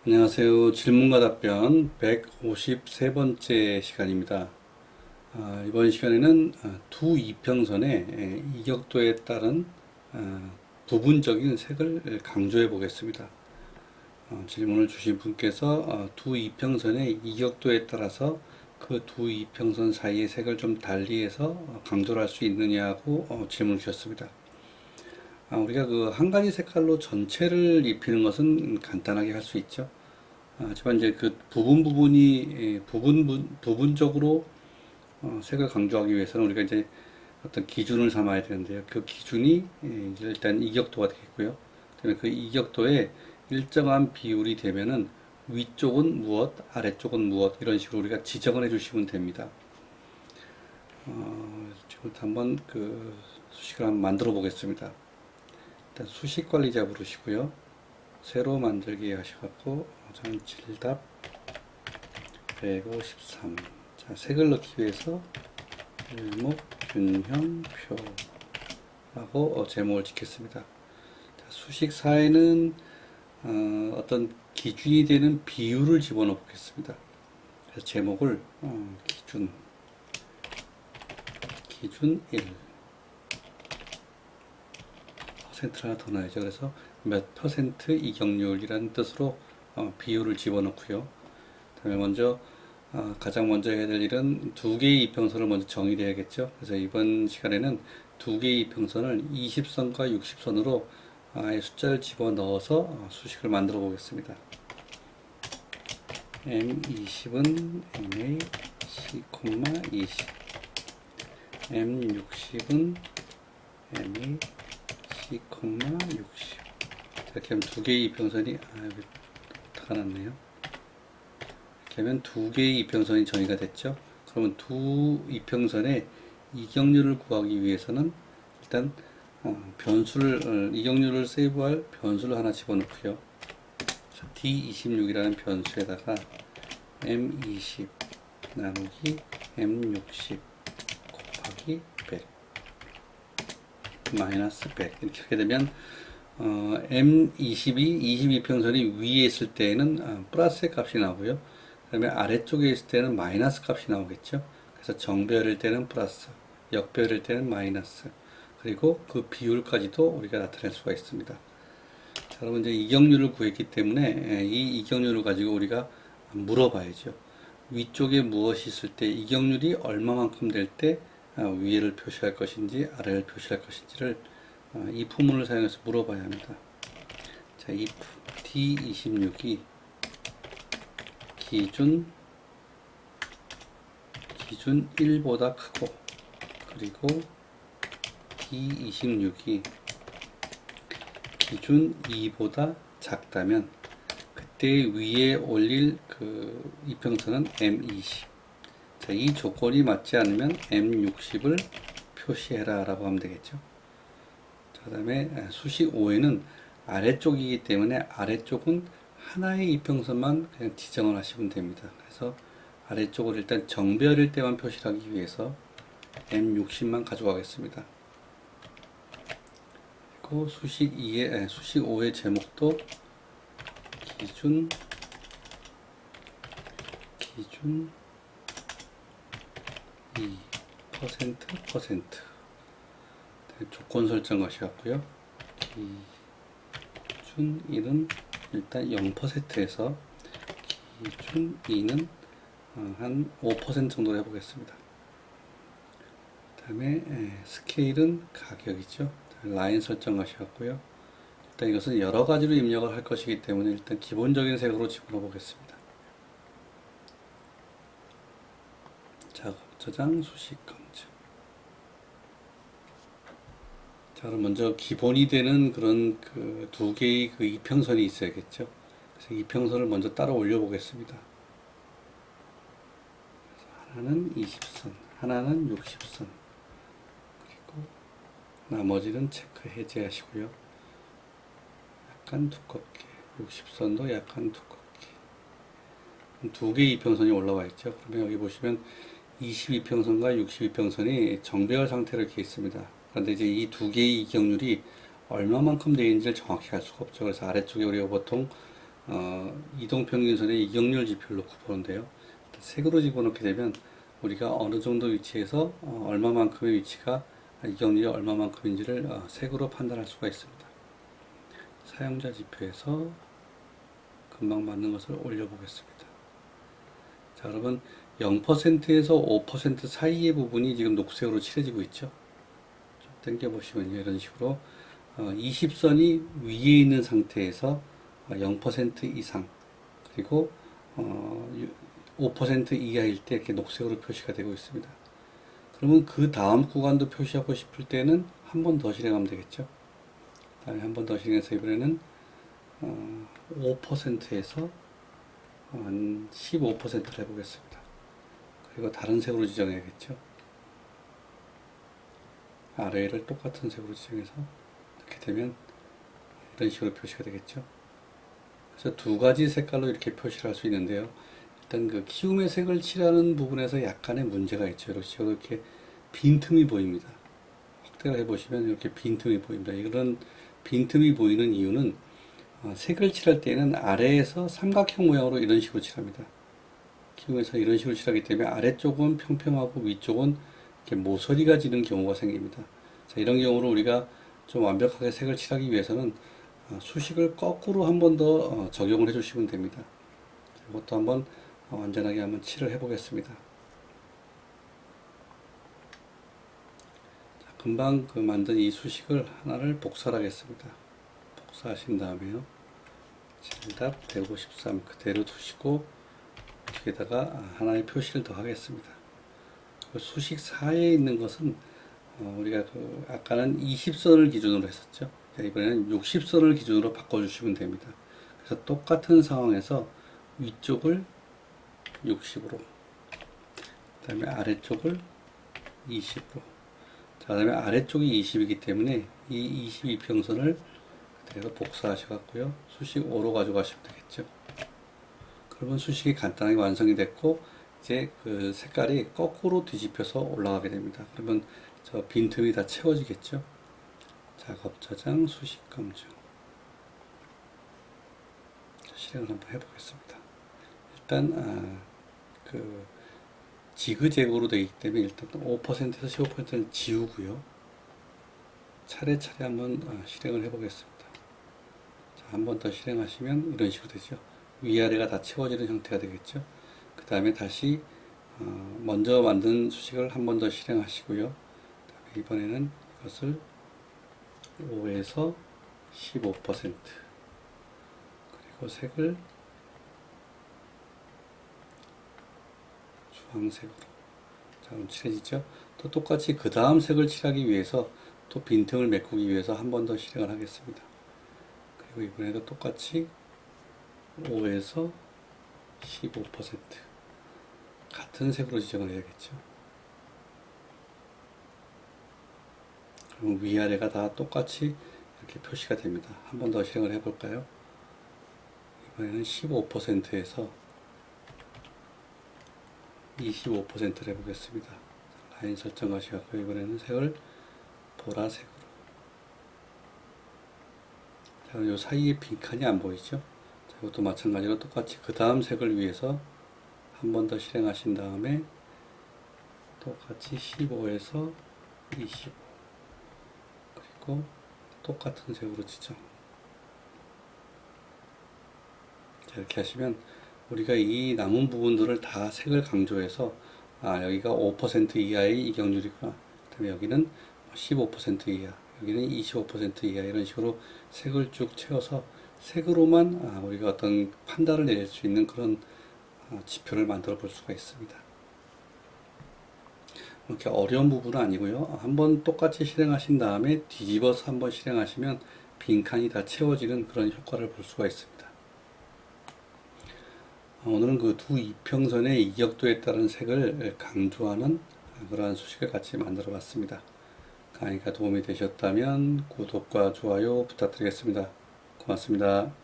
안녕하세요. 질문과 답변 153번째 시간입니다. 이번 시간에는 두 이평선의 이격도에 따른 부분적인 색을 강조해 보겠습니다. 질문을 주신 분께서 두 이평선의 이격도에 따라서 그 두 이평선 사이의 색을 좀 달리해서 강조를 할 수 있느냐고 질문을 주셨습니다. 우리가 그 한 가지 색깔로 전체를 입히는 것은 간단하게 할 수 있죠. 하지만 이제 그 부분적으로 색을 강조하기 위해서는 우리가 이제 어떤 기준을 삼아야 되는데요. 그 기준이 이제 일단 이격도가 되겠고요. 그다음에 그 이격도에 일정한 비율이 되면은 위쪽은 무엇, 아래쪽은 무엇 이런 식으로 우리가 지정을 해주시면 됩니다. 지금부터 한번 그 수식을 한번 만들어 보겠습니다. 일단 수식 관리자 부르시고요. 새로 만들기 하셔갖고 저는 질답 153. 자, 색을 넣기 위해서 일목 균형표라고 제목을 짓겠습니다. 자, 수식 사에는 어떤 기준이 되는 비율을 집어넣어 보겠습니다. 그래서 제목을 기준 1 퍼센트를 하나 더 넣어야죠. 그래서 몇 퍼센트 이격률이라는 뜻으로 비율을 집어넣고요. 그다음에 먼저 가장 먼저 해야 될 일은 두 개의 이평선을 먼저 정의해야겠죠. 그래서 이번 시간에는 두 개의 이평선을 20선과 60선으로 아예 숫자를 집어넣어서 수식을 만들어 보겠습니다. M20은 MA C,20 M60은 MA C,60 이렇게 하면 두 개의 이평선이 여기 다가 났네요. 이렇게 하면 두 개의 이평선이 정의가 됐죠. 그러면 두 이평선의 이격률을 구하기 위해서는 일단 이격률을 세이브할 변수를 하나 집어넣고요. D26이라는 변수에다가 M20 나누기 M60 곱하기 100 마이너스 100 이렇게 하게 되면 M20이 22평선이 위에 있을 때에는 플러스의 값이 나오고요. 그 다음에 아래쪽에 있을 때는 마이너스 값이 나오겠죠. 그래서 정배열일 때는 플러스, 역배열일 때는 마이너스, 그리고 그 비율까지도 우리가 나타낼 수가 있습니다. 자, 그러면 이제 이격률을 구했기 때문에 이 이격률을 가지고 우리가 물어봐야죠. 위쪽에 무엇이 있을 때 이격률이 얼마만큼 될 때 위를 표시할 것인지 아래를 표시할 것인지를 이 부문을 사용해서 물어봐야 합니다. 자, if D26이 기준 1보다 크고 그리고 D26이 기준 2보다 작다면 그때 위에 올릴 그 이평선은 M20. 자, 이 조건이 맞지 않으면 M60을 표시해라 라고 하면 되겠죠. 그 다음에 수식 5에는 아래쪽이기 때문에 아래쪽은 하나의 이평선만 그냥 지정을 하시면 됩니다. 그래서 아래쪽을 일단 정배열일 때만 표시하기 위해서 M60만 가져가겠습니다. 그리고 수식 5의 제목도 기준 2% 조건 설정 하셨고요. 기준 1은 일단 0%에서 기준 2는 한 5% 정도로 해보겠습니다. 그 다음에 스케일은 가격이죠. 라인 설정 하셨고요. 일단 이것은 여러 가지로 입력을 할 것이기 때문에 일단 기본적인 색으로 집어넣어 보겠습니다. 작업 저장 수식 검증. 자, 그럼 먼저 기본이 되는 그런 그 두 개의 그 이평선이 있어야겠죠. 그래서 이평선을 먼저 따라 올려 보겠습니다. 하나는 20선, 하나는 60선. 그리고 나머지는 체크 해제하시고요. 약간 두껍게, 60선도 약간 두껍게. 두 개의 이평선이 올라와 있죠. 그러면 여기 보시면 22평선과 62평선이 정배열 상태로 이렇게 있습니다. 그런데 이제 이 두 개의 이격률이 얼마만큼 되어 있는지를 정확히 알 수가 없죠. 그래서 아래쪽에 우리가 보통 이동평균선의 이격률 지표를 놓고 보는데요. 색으로 집어넣게 되면 우리가 어느 정도 위치에서 얼마만큼의 위치가 이격률이 얼마만큼인지를 색으로 판단할 수가 있습니다. 사용자 지표에서 금방 맞는 것을 올려보겠습니다. 자, 여러분 0%에서 5% 사이의 부분이 지금 녹색으로 칠해지고 있죠. 좀 당겨보시면요. 이런 식으로 20선이 위에 있는 상태에서 0% 이상 그리고 5% 이하일 때 이렇게 녹색으로 표시가 되고 있습니다. 그러면 그 다음 구간도 표시하고 싶을 때는 한 번 더 실행하면 되겠죠. 다음에 한 번 더 실행해서 이번에는 5%에서 한 15%를 해보겠습니다. 그리고 다른 색으로 지정해야겠죠. 아래를 똑같은 색으로 지정해서 이렇게 되면 이런 식으로 표시가 되겠죠. 그래서 두 가지 색깔로 이렇게 표시를 할 수 있는데요. 일단 그 키움의 색을 칠하는 부분에서 약간의 문제가 있죠. 이렇게 빈틈이 보입니다. 확대를 해보시면 이렇게 빈틈이 보입니다. 이런 빈틈이 보이는 이유는 색을 칠할 때는 아래에서 삼각형 모양으로 이런 식으로 칠합니다. 키움에서 이런 식으로 칠하기 때문에 아래쪽은 평평하고 위쪽은 이렇게 모서리가 지는 경우가 생깁니다. 자, 이런 경우로 우리가 좀 완벽하게 색을 칠하기 위해서는 수식을 거꾸로 한 번 더 적용을 해주시면 됩니다. 이것도 한번 완전하게 한번 칠을 해보겠습니다. 자, 금방 그 만든 이 수식을 하나를 복사를 하겠습니다. 복사하신 다음에요. 질답 153 그대로 두시고 여기에다가 하나의 표시를 더 하겠습니다. 그 수식 사이에 있는 것은 우리가 아까는 20선을 기준으로 했었죠. 이번에는 60선을 기준으로 바꿔주시면 됩니다. 그래서 똑같은 상황에서 위쪽을 60으로, 그 다음에 아래쪽을 20으로, 자, 그 다음에 아래쪽이 20이기 때문에 이 22평선을 그대로 복사하셔갖고요. 수식 5로 가져가시면 되겠죠. 그러면 수식이 간단하게 완성이 됐고, 이제 그 색깔이 거꾸로 뒤집혀서 올라가게 됩니다. 그러면 저 빈틈이 다 채워지겠죠. 작업 저장 수식 검증. 실행을 한번 해보겠습니다. 일단 그 지그재그로 되어 있기 때문에 일단 5%에서 15%는 지우고요. 차례차례 한번 실행을 해보겠습니다. 한 번 더 실행하시면 이런 식으로 되죠. 위아래가 다 채워지는 형태가 되겠죠. 그 다음에 다시 먼저 만든 수식을 한 번 더 실행하시고요. 이번에는 이것을 5에서 15% 그리고 색을 주황색으로 자, 그럼 칠해지죠. 또 똑같이 그 다음 색을 칠하기 위해서 또 빈틈을 메꾸기 위해서 한 번 더 실행을 하겠습니다. 그리고 이번에도 똑같이 5에서 15% 같은 색으로 지정을 해야겠죠. 그럼 위아래가 다 똑같이 이렇게 표시가 됩니다. 한 번 더 실행을 해볼까요? 이번에는 15%에서 25%를 해보겠습니다. 라인 설정하시고 이번에는 색을 보라색으로. 자, 이 사이에 빈칸이 안 보이죠? 자, 이것도 마찬가지로 똑같이 그 다음 색을 위해서 한 번 더 실행하신 다음에 똑같이 15에서 25 그리고 똑같은 색으로 지정. 자, 이렇게 하시면 우리가 이 남은 부분들을 다 색을 강조해서 여기가 5% 이하의 이격률이구나. 그다음에 여기는 15% 이하, 여기는 25% 이하 이런 식으로 색을 쭉 채워서 색으로만 우리가 어떤 판단을 내릴 수 있는 그런 지표를 만들어 볼 수가 있습니다. 이렇게 어려운 부분은 아니고요. 한번 똑같이 실행하신 다음에 뒤집어서 한번 실행하시면 빈칸이 다 채워지는 그런 효과를 볼 수가 있습니다. 오늘은 그 두 이평선의 이격도에 따른 색을 강조하는 그러한 수식을 같이 만들어 봤습니다. 강의가 도움이 되셨다면 구독과 좋아요 부탁드리겠습니다. 고맙습니다.